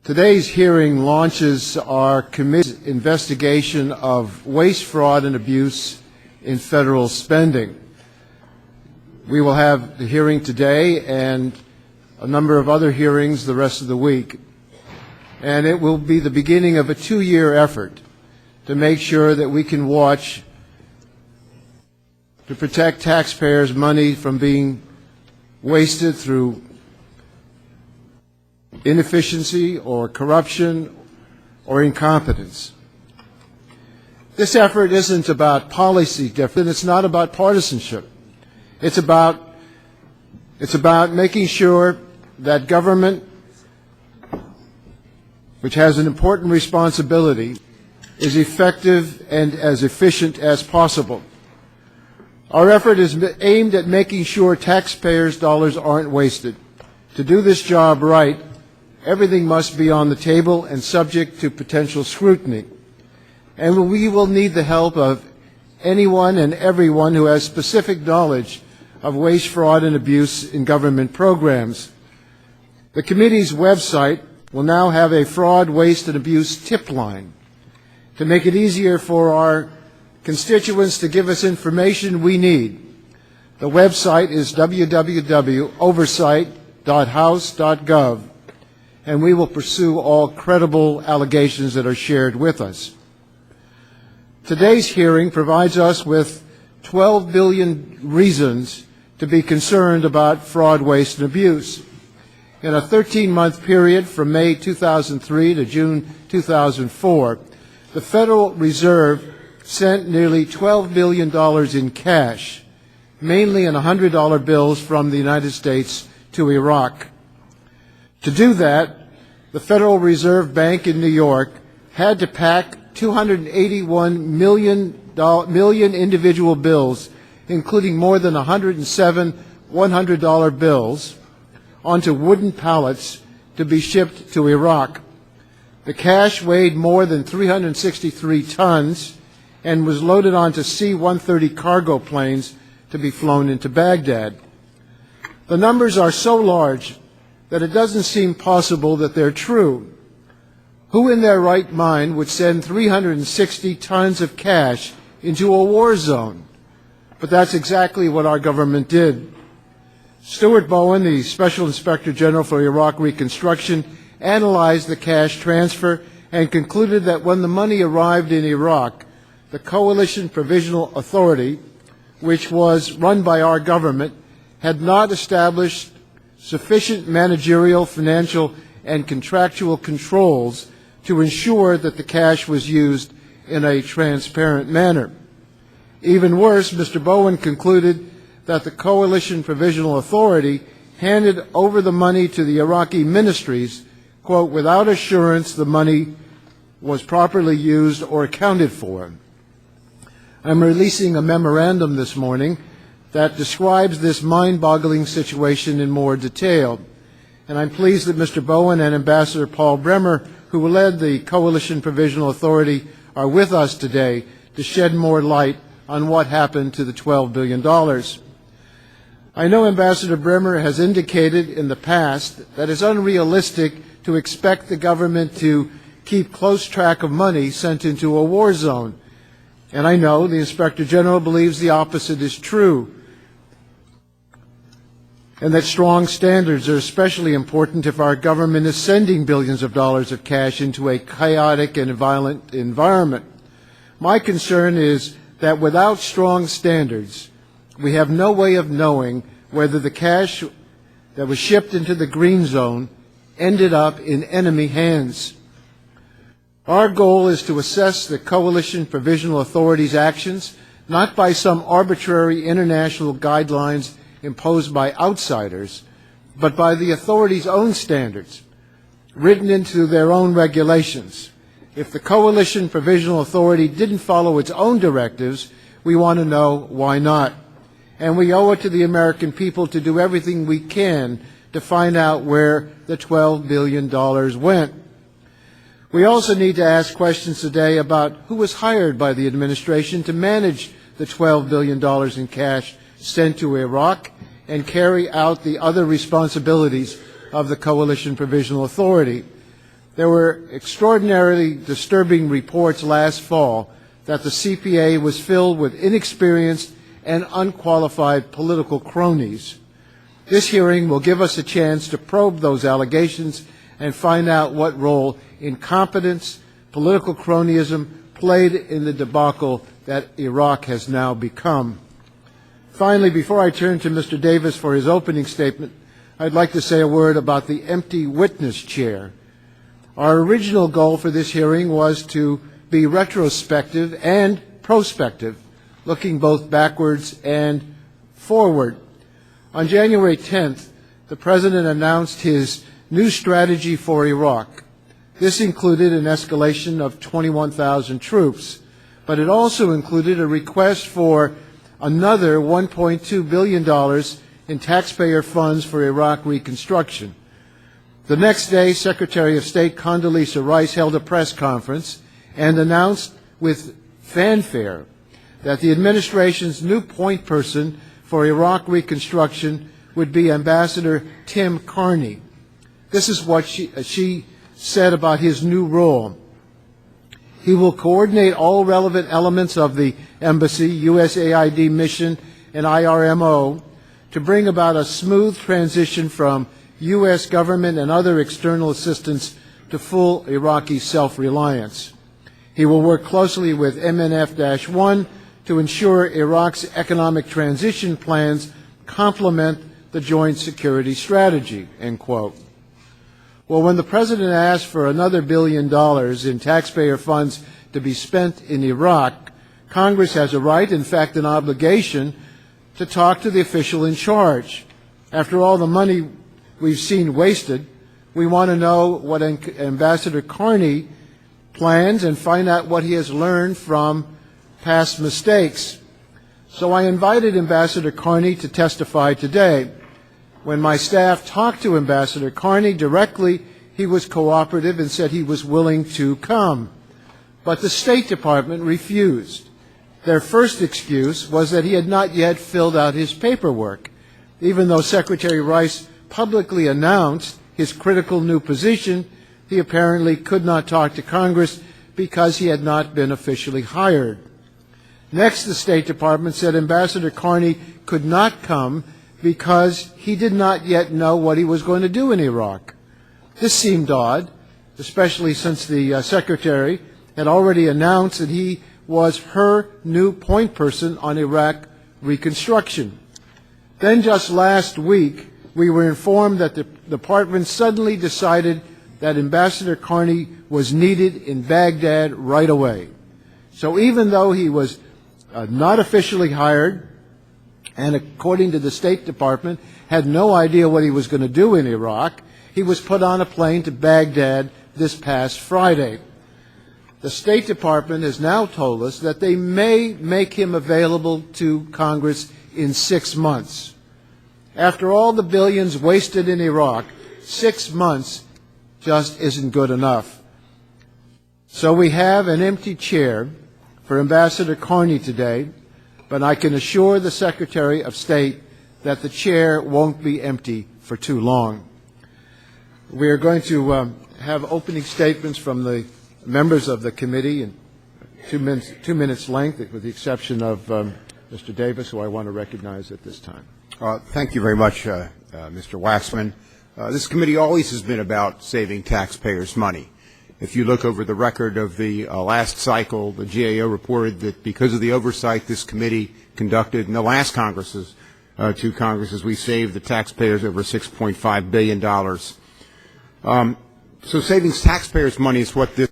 Today's hearing launches our committee's investigation of waste, fraud, and abuse in federal spending. We will have the hearing today and a number of other hearings the rest of the week. And it will be the beginning of a 2-year effort to make sure that we can watch to protect taxpayers' money from being wasted through inefficiency or corruption or incompetence. This effort isn't about policy difference. It's not about partisanship. It's about making sure that government, which has an important responsibility, is effective and as efficient as possible. Our effort is aimed at making sure taxpayers' dollars aren't wasted. To do this job right, everything must be on the table and subject to potential scrutiny. And we will need the help of anyone and everyone who has specific knowledge of waste, fraud, and abuse in government programs. The committee's website will now have a fraud, waste, and abuse tip line to make it easier for our constituents to give us information we need. The website is www.oversight.house.gov, and we will pursue all credible allegations that are shared with us. Today's hearing provides us with 12 billion reasons to be concerned about fraud, waste, and abuse. In a 13-month period from May 2003 to June 2004, the Federal Reserve sent nearly $12 billion in cash, mainly in $100 bills from the United States to Iraq. To do that, the Federal Reserve Bank in New York had to pack 281 million individual bills, including more than 107 $100 bills, onto wooden pallets to be shipped to Iraq. The cash weighed more than 363 tons and was loaded onto C-130 cargo planes to be flown into Baghdad. The numbers are so large that it doesn't seem possible that they're true. Who in their right mind would send 360 tons of cash into a war zone? But that's exactly what our government did. Stuart Bowen, the Special Inspector General for Iraq Reconstruction, analyzed the cash transfer and concluded that when the money arrived in Iraq, the Coalition Provisional Authority, which was run by our government, had not established sufficient managerial, financial, and contractual controls to ensure that the cash was used in a transparent manner. Even worse, Mr. Bowen concluded that the Coalition Provisional Authority handed over the money to the Iraqi ministries, quote, without assurance the money was properly used or accounted for. I'm releasing a memorandum this morning that describes this mind-boggling situation in more detail. And I'm pleased that Mr. Bowen and Ambassador Paul Bremer, who led the Coalition Provisional Authority, are with us today to shed more light on what happened to the $12 billion. I know Ambassador Bremer has indicated in the past that it's unrealistic to expect the government to keep close track of money sent into a war zone. And I know the Inspector General believes the opposite is true, and that strong standards are especially important if our government is sending billions of dollars of cash into a chaotic and violent environment. My concern is that without strong standards, we have no way of knowing whether the cash that was shipped into the green zone ended up in enemy hands. Our goal is to assess the Coalition Provisional Authority's actions, not by some arbitrary international guidelines imposed by outsiders, but by the authority's own standards, written into their own regulations. If the Coalition Provisional Authority didn't follow its own directives, we want to know why not. And we owe it to the American people to do everything we can to find out where the $12 billion went. We also need to ask questions today about who was hired by the administration to manage the $12 billion in cash sent to Iraq and carry out the other responsibilities of the Coalition Provisional Authority. There were extraordinarily disturbing reports last fall that the CPA was filled with inexperienced and unqualified political cronies. This hearing will give us a chance to probe those allegations and find out what role incompetence, political cronyism played in the debacle that Iraq has now become. Finally, before I turn to Mr. Davis for his opening statement, I'd like to say a word about the empty witness chair. Our original goal for this hearing was to be retrospective and prospective, looking both backwards and forward. On January 10th, the President announced his new strategy for Iraq. This included an escalation of 21,000 troops, but it also included a request for another $1.2 billion in taxpayer funds for Iraq reconstruction. The next day, Secretary of State Condoleezza Rice held a press conference and announced with fanfare that the administration's new point person for Iraq reconstruction would be Ambassador Tim Carney. This is what she said about his new role. He will coordinate all relevant elements of the embassy, USAID mission, and IRMO to bring about a smooth transition from U.S. government and other external assistance to full Iraqi self-reliance. He will work closely with MNF-1 to ensure Iraq's economic transition plans complement the joint security strategy, end quote. Well, when the President asked for another $1 billion in taxpayer funds to be spent in Iraq, Congress has a right, in fact an obligation, to talk to the official in charge. After all the money we've seen wasted, we want to know what Ambassador Carney plans and find out what he has learned from past mistakes. So I invited Ambassador Carney to testify today. When my staff talked to Ambassador Carney directly, he was cooperative and said he was willing to come. But the State Department refused. Their first excuse was that he had not yet filled out his paperwork, even though Secretary Rice publicly announced his critical new position. He apparently could not talk to Congress because he had not been officially hired. Next, the State Department said Ambassador Carney could not come because he did not yet know what he was going to do in Iraq. This seemed odd, especially since the Secretary had already announced that he was her new point person on Iraq reconstruction. Then just last week, we were informed that the department suddenly decided that Ambassador Carney was needed in Baghdad right away. So even though he was not officially hired, and according to the State Department, had no idea what he was going to do in Iraq, he was put on a plane to Baghdad this past Friday. The State Department has now told us that they may make him available to Congress in 6 months. After all the billions wasted in Iraq, 6 months just isn't good enough. So we have an empty chair for Ambassador Carney today, but I can assure the Secretary of State that the chair won't be empty for too long. We are going to have opening statements from the members of the committee in 2 minutes length, with the exception of Mr. Davis, who I want to recognize at this time. Thank you very much, Mr. Waxman. This committee always has been about saving taxpayers' money. If you look over the record of the last cycle, the GAO reported that because of the oversight this committee conducted in the last Congresses, 2 Congresses, we saved the taxpayers over $6.5 billion. So saving taxpayers' money is what this